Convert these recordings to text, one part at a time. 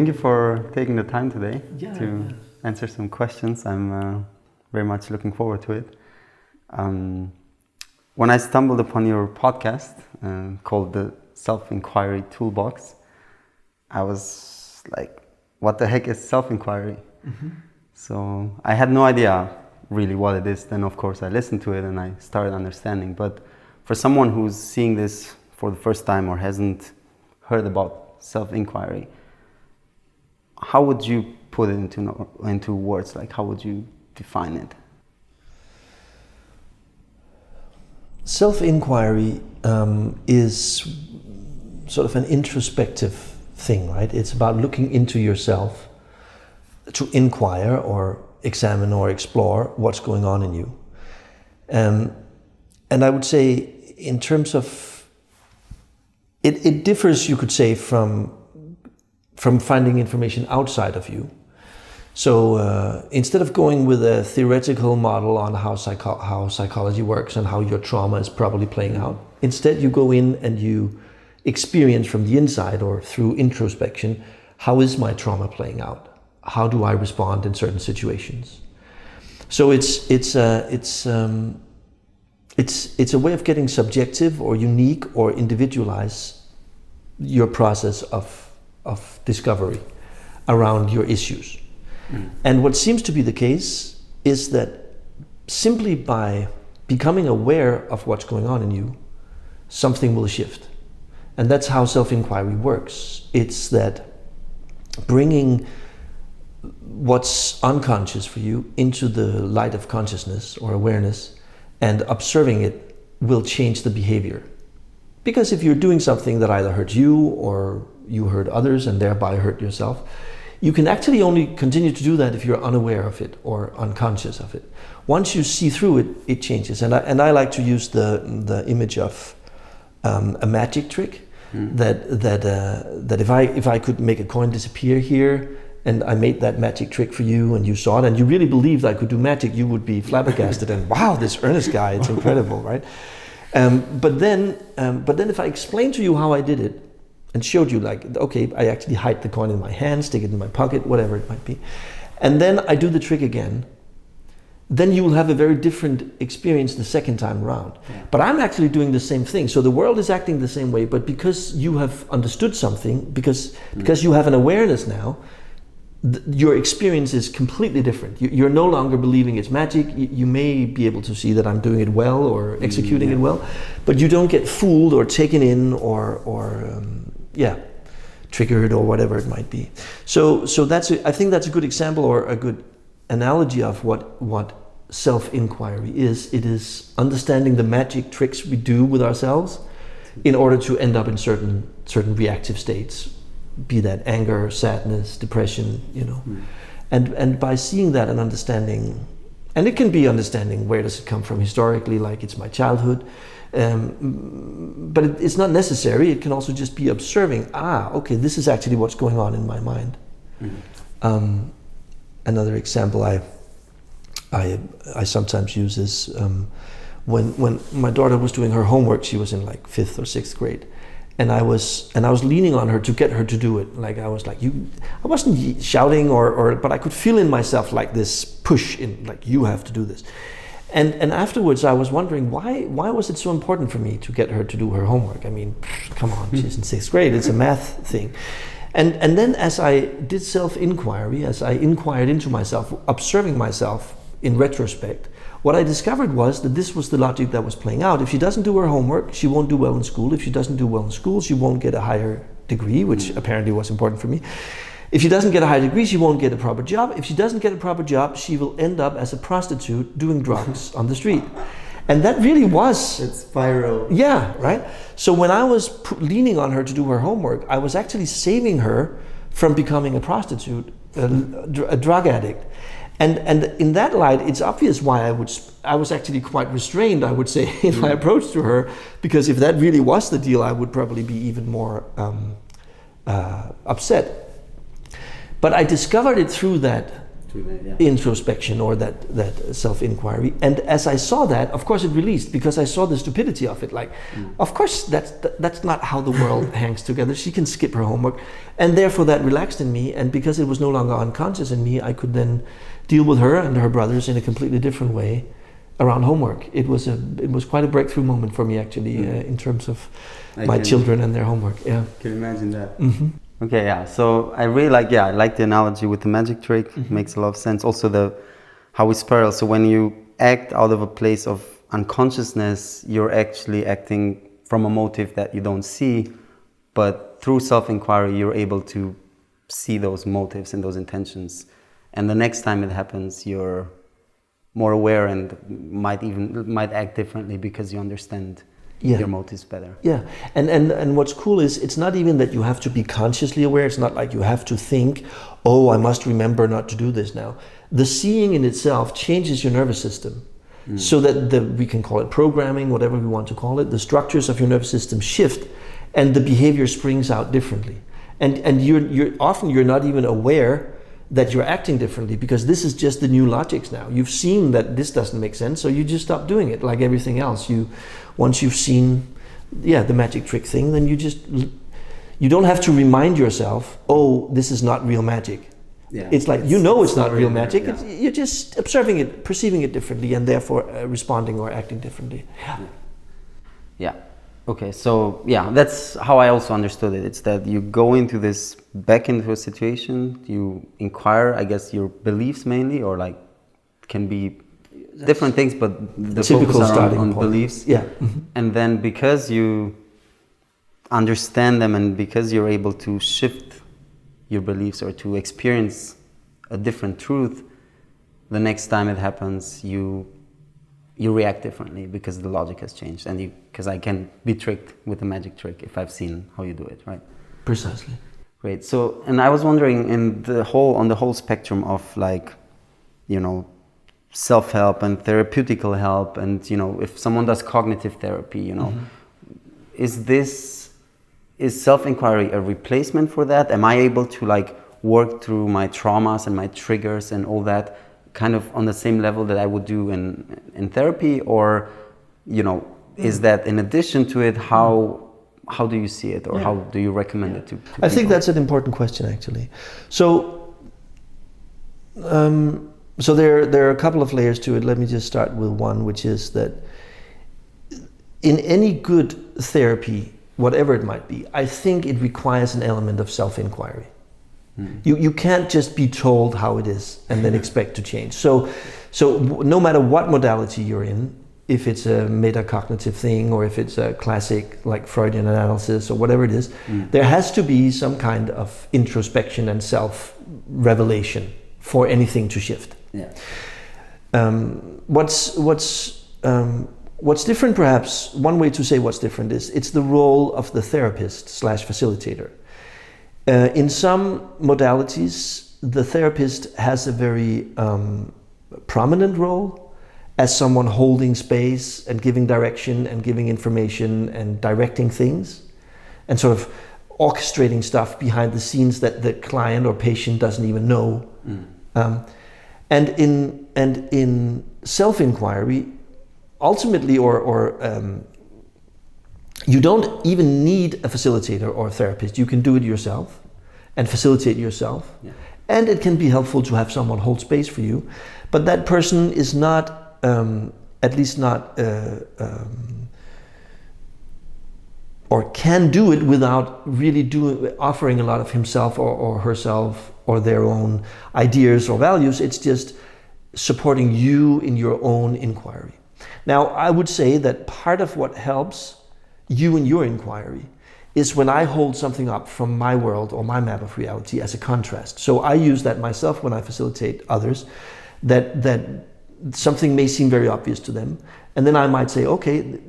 thank you for taking the time today to answer some questions. I'm very much looking forward to it. When I stumbled upon your podcast called the Self-Inquiry Toolbox, I was like, what the heck is self-inquiry? Mm-hmm. So I had no idea really what it is. Then of course I listened to it and I started understanding. But for someone who's seeing this for the first time or hasn't heard about self-inquiry, how would you put it into words? Like, how would you define it? Self-inquiry is sort of an introspective thing, right? It's about looking into yourself to inquire or examine or explore what's going on in you. And I would say in terms of, it differs, you could say, from finding information outside of you. So instead of going with a theoretical model on how psychology works and how your trauma is probably playing out, instead you go in and you experience from the inside or through introspection, how is my trauma playing out? How do I respond in certain situations? So it's a way of getting subjective or unique or individualize your process of discovery around your issues. And what seems to be the case is that simply by becoming aware of what's going on in you, something will shift. And that's how self-inquiry works. It's that bringing what's unconscious for you into the light of consciousness or awareness and observing it will change the behavior. Because if you're doing something that either hurts you or you hurt others and thereby hurt yourself, you can actually only continue to do that if you're unaware of it or unconscious of it. Once you see through it, it changes. And I like to use the image of a magic trick. That if I could make a coin disappear here and I made that magic trick for you and you saw it and you really believed I could do magic, you would be flabbergasted and wow, this Ernest guy, it's incredible, right? But then if I explained to you how I did it and showed you, like, okay, I actually hide the coin in my hand, stick it in my pocket, whatever it might be, and then I do the trick again, then you will have a very different experience the second time around. Yeah. But I'm actually doing the same thing. So the world is acting the same way, but because you have understood something, because you have an awareness now, your experience is completely different. You're no longer believing it's magic. You may be able to see that I'm doing it well or executing it well, but you don't get fooled or taken in or triggered or whatever it might be. So I think that's a good example or a good analogy of what self-inquiry is. It is understanding the magic tricks we do with ourselves in order to end up in certain reactive states, be that anger, sadness, depression, and by seeing that and understanding, and it can be understanding where does it come from historically, like it's my childhood, but it's not necessary. It can also just be observing, okay, this is actually what's going on in my mind. Another example I sometimes use is when my daughter was doing her homework. She was in like 5th or 6th grade, and I was leaning on her to get her to do it. Like I was like, I wasn't shouting but I could feel in myself like this push in, like, you have to do this. And afterwards I was wondering why was it so important for me to get her to do her homework? I mean, come on, she's in 6th grade. It's a math thing. And then as I did self-inquiry, as I inquired into myself, observing myself in retrospect, what I discovered was that this was the logic that was playing out. If she doesn't do her homework, she won't do well in school. If she doesn't do well in school, she won't get a higher degree, which apparently was important for me. If she doesn't get a high degree, she won't get a proper job. If she doesn't get a proper job, she will end up as a prostitute doing drugs on the street. And that really was... It's viral. Yeah, right? So when I was leaning on her to do her homework, I was actually saving her from becoming a prostitute, a drug addict. And in that light, it's obvious why I was actually quite restrained, I would say, in my approach to her, because if that really was the deal, I would probably be even more upset. But I discovered it through introspection or that self-inquiry. And as I saw that, of course it released, because I saw the stupidity of it. Like, of course that's not how the world hangs together. She can skip her homework. And therefore that relaxed in me. And because it was no longer unconscious in me, I could then deal with her and her brothers in a completely different way around homework. It was quite a breakthrough moment for me, actually, in terms of my children and their homework. Yeah. Can you imagine that? Mm-hmm. Okay, yeah. So I really like the analogy with the magic trick. Mm-hmm. Makes a lot of sense. Also how we spiral. So when you act out of a place of unconsciousness, you're actually acting from a motive that you don't see, but through self-inquiry, you're able to see those motives and those intentions. And the next time it happens, you're more aware and might act differently because you understand your motives better. Yeah, and what's cool is it's not even that you have to be consciously aware. It's not like you have to think, oh, I must remember not to do this now. The seeing in itself changes your nervous system, so that we can call it programming, whatever we want to call it. The structures of your nervous system shift, and the behavior springs out differently. And you're not even aware that you're acting differently, because this is just the new logics now. You've seen that this doesn't make sense, so you just stop doing it, like everything else. Once you've seen the magic trick thing, then you don't have to remind yourself, oh, this is not real magic. Yeah, it's like, it's not real magic. Yeah. You're just observing it, perceiving it differently, and therefore responding or acting differently. Yeah. Okay, so that's how I also understood it. It's that you go back into a situation, you inquire, I guess, your beliefs mainly, or like can be different things, but the focus are on beliefs. Yeah. Mm-hmm. And then because you understand them and because you're able to shift your beliefs or to experience a different truth, the next time it happens, you react differently because the logic has changed, and because I can be tricked with a magic trick if I've seen how you do it, right? Precisely. Great. So, and I was wondering, on the whole spectrum of self-help and therapeutical help, and if someone does cognitive therapy, is self-inquiry a replacement for that? Am I able to work through my traumas and my triggers and all that kind of on the same level that I would do in therapy, or is that in addition to it? How do you see it, or how do you recommend it to I think that's an important question, actually. So there are a couple of layers to it. Let me just start with one, which is that in any good therapy, whatever it might be, I think it requires an element of self-inquiry. You can't just be told how it is and then expect to change. So no matter what modality you're in, if it's a metacognitive thing or if it's a classic like Freudian analysis or whatever it is, there has to be some kind of introspection and self-revelation for anything to shift. Yeah. What's different, perhaps, one way to say what's different is it's the role of the therapist/facilitator. In some modalities, the therapist has a very prominent role as someone holding space and giving direction and giving information and directing things and sort of orchestrating stuff behind the scenes that the client or patient doesn't even know. And in self-inquiry, ultimately, you don't even need a facilitator or a therapist. You can do it yourself and facilitate yourself. Yeah. And it can be helpful to have someone hold space for you. But that person is not, at least not, or can do it without really offering a lot of himself or herself or their own ideas or values. It's just supporting you in your own inquiry. Now, I would say that part of what helps you in your inquiry is when I hold something up from my world or my map of reality as a contrast. So I use that myself when I facilitate others, that something may seem very obvious to them. And then I might say, okay,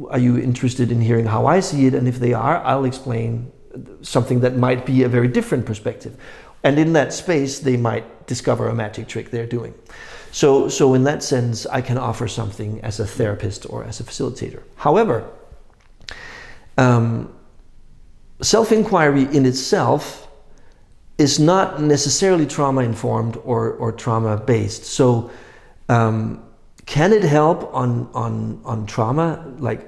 are you interested in hearing how I see it? And if they are, I'll explain something that might be a very different perspective. And in that space, they might discover a magic trick they're doing. So in that sense, I can offer something as a therapist or as a facilitator. However, self-inquiry in itself is not necessarily trauma-informed or trauma-based. So can it help on trauma? Like,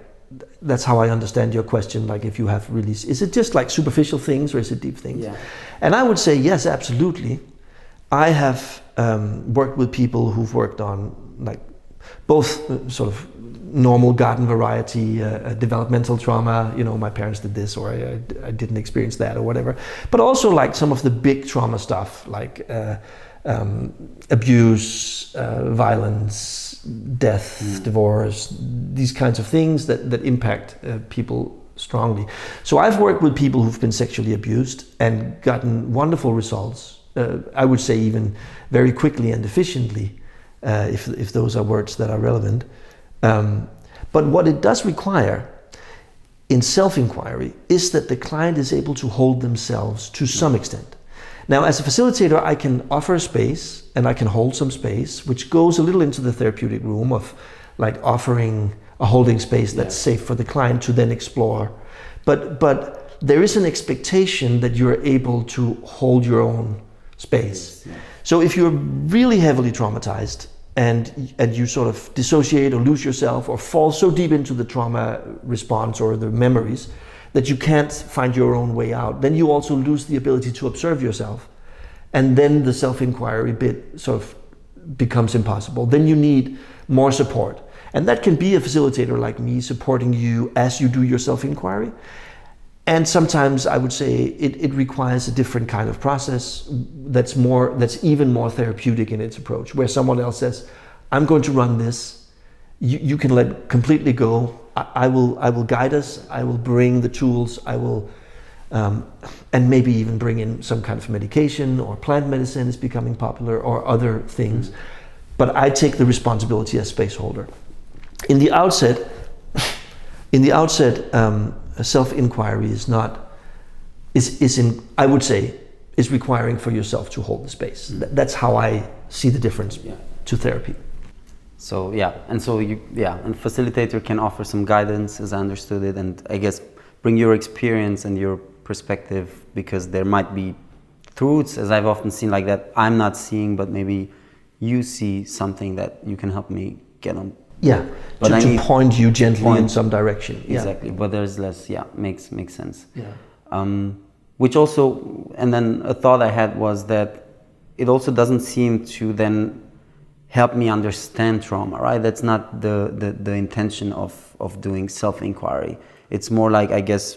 that's how I understand your question. Like, if you have really, is it just like superficial things or is it deep things? Yeah. And I would say yes, absolutely. I have worked with people who've worked on like both sort of normal garden variety developmental trauma. You know, my parents did this, or I didn't experience that, or whatever. But also like some of the big trauma stuff, like abuse, violence, death, divorce, these kinds of things that impact people strongly. So I've worked with people who've been sexually abused and gotten wonderful results. I would say even very quickly and efficiently, if those are words that are relevant. But what it does require in self-inquiry is that the client is able to hold themselves to some extent. Now, as a facilitator, I can offer a space and I can hold some space, which goes a little into the therapeutic room of like offering a holding space that's safe for the client to then explore. But there is an expectation that you're able to hold your own space. Yeah. So if you're really heavily traumatized and you sort of dissociate or lose yourself or fall so deep into the trauma response or the memories that you can't find your own way out, then you also lose the ability to observe yourself. And then the self-inquiry bit sort of becomes impossible. Then you need more support. And that can be a facilitator like me supporting you as you do your self-inquiry. And sometimes I would say it requires a different kind of process that's even more therapeutic in its approach, where someone else says, I'm going to run this. You can let completely go. I will guide us. I will bring the tools. I will, and maybe even bring in some kind of medication, or plant medicine is becoming popular, or other things. Mm-hmm. But I take the responsibility as space holder. In the outset, self-inquiry I would say, is requiring for yourself to hold the space. Mm-hmm. That's how I see the difference to therapy. So and facilitator can offer some guidance, as I understood it, and I guess bring your experience and your perspective, because there might be truths, as I've often seen, like that I'm not seeing, but maybe you see something that you can help me get on. Yeah, but to point you gently in some direction. Exactly, but there's less. Yeah, makes sense. Yeah. Which also, and then a thought I had was that it also doesn't seem to then help me understand trauma, right? That's not the intention of doing self-inquiry. It's more like, I guess,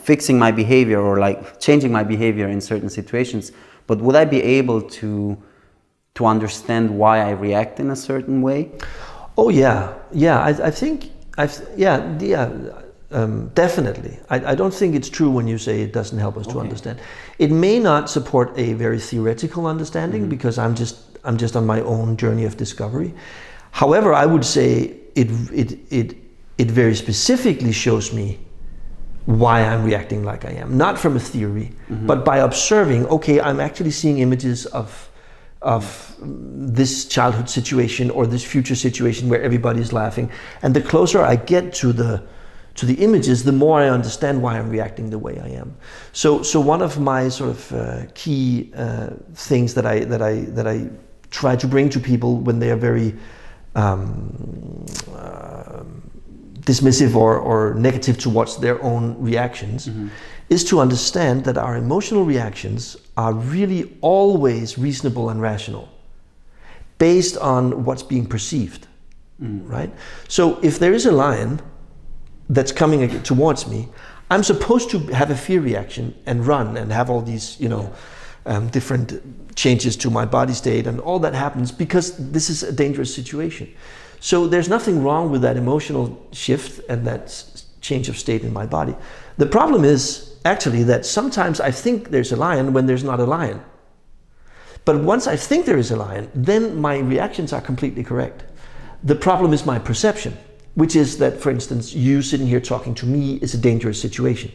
fixing my behavior or like changing my behavior in certain situations. But would I be able to understand why I react in a certain way? Oh yeah. I think definitely. I don't think it's true when you say it doesn't help us to understand. It may not support a very theoretical understanding, because I'm just on my own journey of discovery. However, I would say it very specifically shows me why I'm reacting like I am, not from a theory, but by observing. Okay, I'm actually seeing images of this childhood situation or this future situation where everybody's laughing, and the closer I get to the images, the more I understand why I'm reacting the way I am. So one of my sort of key things that I try to bring to people when they are very dismissive or negative towards their own reactions is to understand that our emotional reactions are really always reasonable and rational, based on what's being perceived, right? So if there is a lion that's coming towards me, I'm supposed to have a fear reaction and run and have all these, different changes to my body state, and all that happens because this is a dangerous situation. So there's nothing wrong with that emotional shift and that change of state in my body. The problem is actually that sometimes I think there's a lion when there's not a lion. But once I think there is a lion, then my reactions are completely correct. The problem is my perception, which is that, for instance, you sitting here talking to me is a dangerous situation.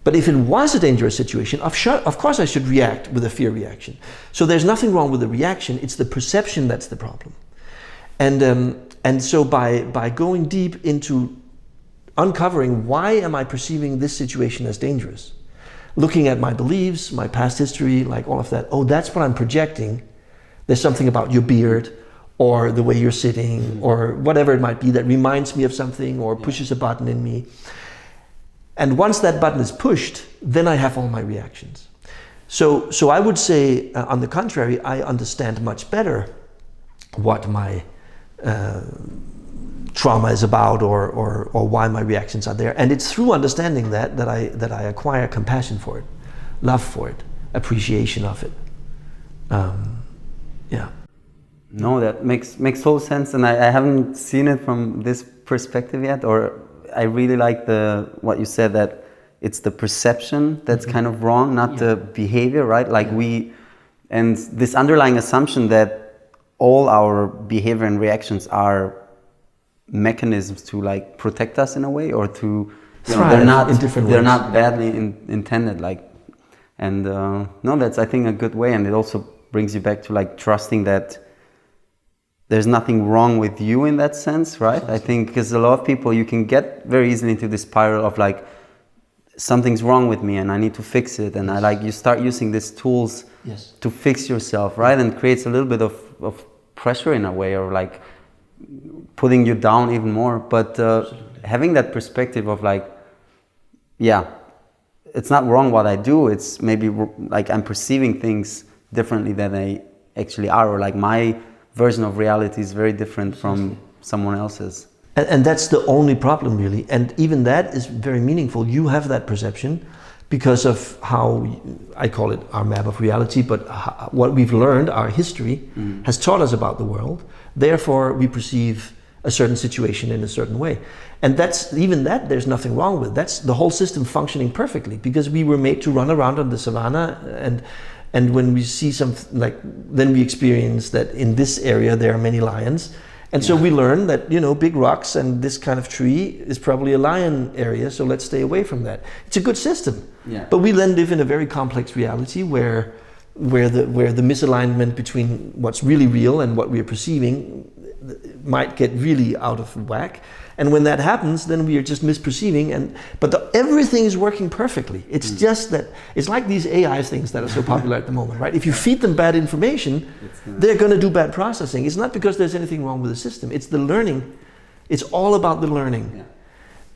But if it was a dangerous situation, of course I should react with a fear reaction. So there's nothing wrong with the reaction, it's the perception that's the problem. And so by going deep into uncovering why am I perceiving this situation as dangerous, looking at my beliefs, my past history, like all of that. Oh, that's what I'm projecting. There's something about your beard or the way you're sitting or whatever it might be that reminds me of something or pushes a button in me. And once that button is pushed, then I have all my reactions. So I would say, on the contrary, I understand much better what my trauma is about or why my reactions are there. And it's through understanding that I acquire compassion for it, love for it, appreciation of it. Yeah. No, that makes total sense, and I haven't seen it from this perspective yet. Or I really like what you said, that it's the perception that's kind of wrong, not the behavior, right? Like and this underlying assumption that all our behavior and reactions are mechanisms to like protect us in a way, or to thrive in different ways. They're not badly intended, like, and no, that's, I think, a good way, and it also brings you back to like trusting that there's nothing wrong with you in that sense, right? I think because a lot of people, you can get very easily into this spiral of like, something's wrong with me and I need to fix it, and you start using these tools to fix yourself, right? And creates a little bit of pressure in a way, or like putting you down even more. But having that perspective of like, it's not wrong what I do, it's maybe like I'm perceiving things differently than they actually are, or like my version of reality is very different from someone else's. And that's the only problem, really. And even that is very meaningful. You have that perception because of how, I call it our map of reality, but what we've learned, our history, has taught us about the world. Therefore, we perceive a certain situation in a certain way. And there's nothing wrong with. That's the whole system functioning perfectly, because we were made to run around on the savannah, and when we see something, like, then we experience that in this area there are many lions. And so we learn that, big rocks and this kind of tree is probably a lion area, so let's stay away from that. It's a good system. Yeah. But we then live in a very complex reality where the misalignment between what's really real and what we are perceiving might get really out of whack. And when that happens, then we are just misperceiving. But everything is working perfectly. It's just that it's like these AI things that are so popular at the moment, right? If you feed them bad information, they're going to do bad processing. It's not because there's anything wrong with the system. It's the learning. It's all about the learning. Yeah.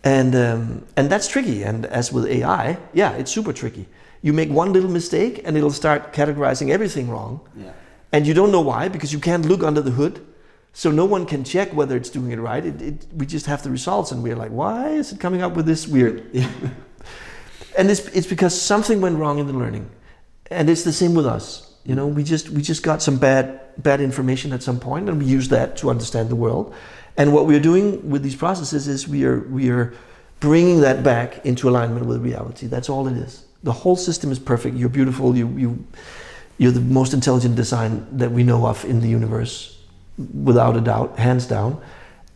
And that's tricky. And as with AI, it's super tricky. You make one little mistake and it'll start categorizing everything wrong. Yeah. And you don't know why, because you can't look under the hood. So no one can check whether it's doing it right. We just have the results, and we're like, why is it coming up with this weird? And it's because something went wrong in the learning, and it's the same with us. We just got some bad information at some point, and we use that to understand the world. And what we're doing with these processes is we are bringing that back into alignment with reality. That's all it is. The whole system is perfect. You're beautiful. You're the most intelligent design that we know of in the universe, without a doubt, hands down.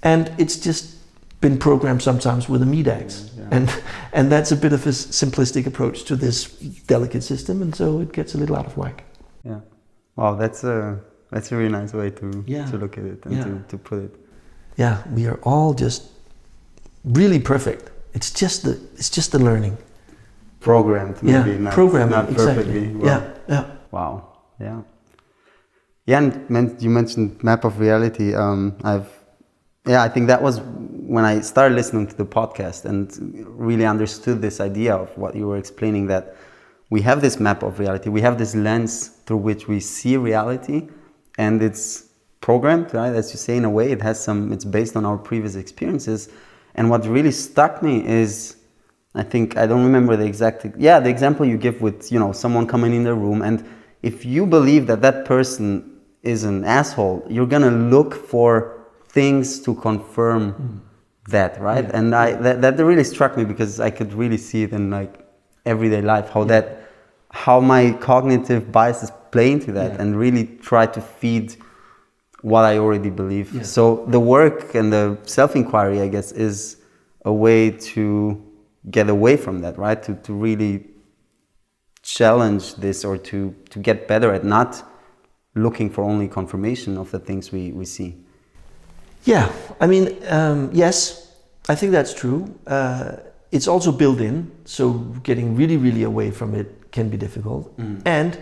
And it's just been programmed sometimes with a meat axe. And that's a bit of a simplistic approach to this delicate system, and so it gets a little out of whack. Yeah. Wow, that's a really nice way to look at it and to put it. Yeah, we are all just really perfect. It's just the learning. Programmed, maybe not perfectly. Exactly. Well. Wow. Yeah. Yeah, and you mentioned map of reality. I think that was when I started listening to the podcast and really understood this idea of what you were explaining, that we have this map of reality, we have this lens through which we see reality, and it's programmed, right? As you say, in a way, it's based on our previous experiences. And what really stuck me is, I think, I don't remember the example you give with, someone coming in the room, and if you believe that person is an asshole, you're gonna look for things to confirm that, right? And that really struck me, because I could really see it in like everyday life, how my cognitive biases play into that, and really try to feed what I already believe. Yeah. So the work and the self-inquiry, I guess, is a way to get away from that, right? To really challenge this, or to get better at not looking for only confirmation of the things we see. Yeah, I mean, yes, I think that's true. it's also built in, so getting really, really away from it can be difficult. And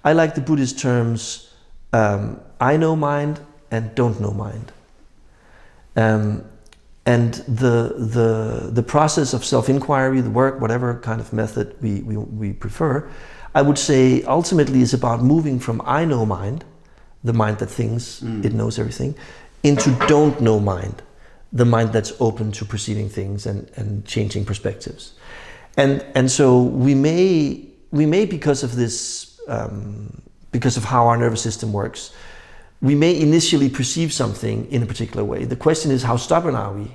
I like the Buddhist terms, I know mind and don't know mind. And the process of self-inquiry, the work, whatever kind of method we prefer, I would say ultimately is about moving from I know mind, the mind that thinks it knows everything, into don't know mind, the mind that's open to perceiving things and changing perspectives. And so we may because of this, because of how our nervous system works, we may initially perceive something in a particular way. The question is, how stubborn are we?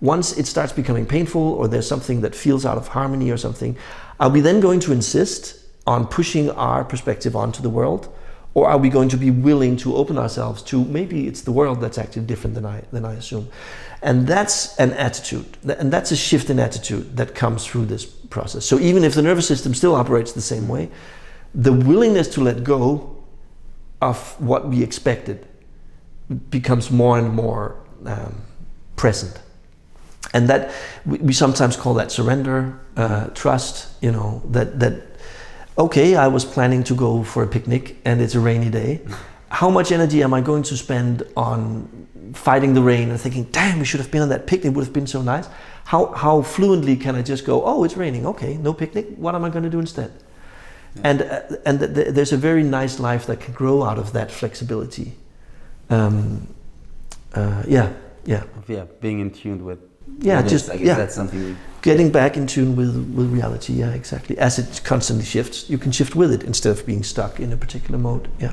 Once it starts becoming painful, or there's something that feels out of harmony or something, are we then going to insist on pushing our perspective onto the world? Or are we going to be willing to open ourselves to maybe it's the world that's actually different than I assume? And that's an attitude, and that's a shift in attitude that comes through this process. So even if the nervous system still operates the same way, the willingness to let go of what we expected becomes more and more present. And that we sometimes call that surrender, trust, that okay, I was planning to go for a picnic and it's a rainy day. How much energy am I going to spend on fighting the rain and thinking, damn, we should have been on that picnic, it would have been so nice? How fluently can I just go, oh, it's raining, okay, no picnic, what am I going to do instead? Yeah. And there's a very nice life that can grow out of that flexibility. Being in tune with. That's something. Getting back in tune with reality. Yeah, exactly. As it constantly shifts, you can shift with it instead of being stuck in a particular mode. Yeah.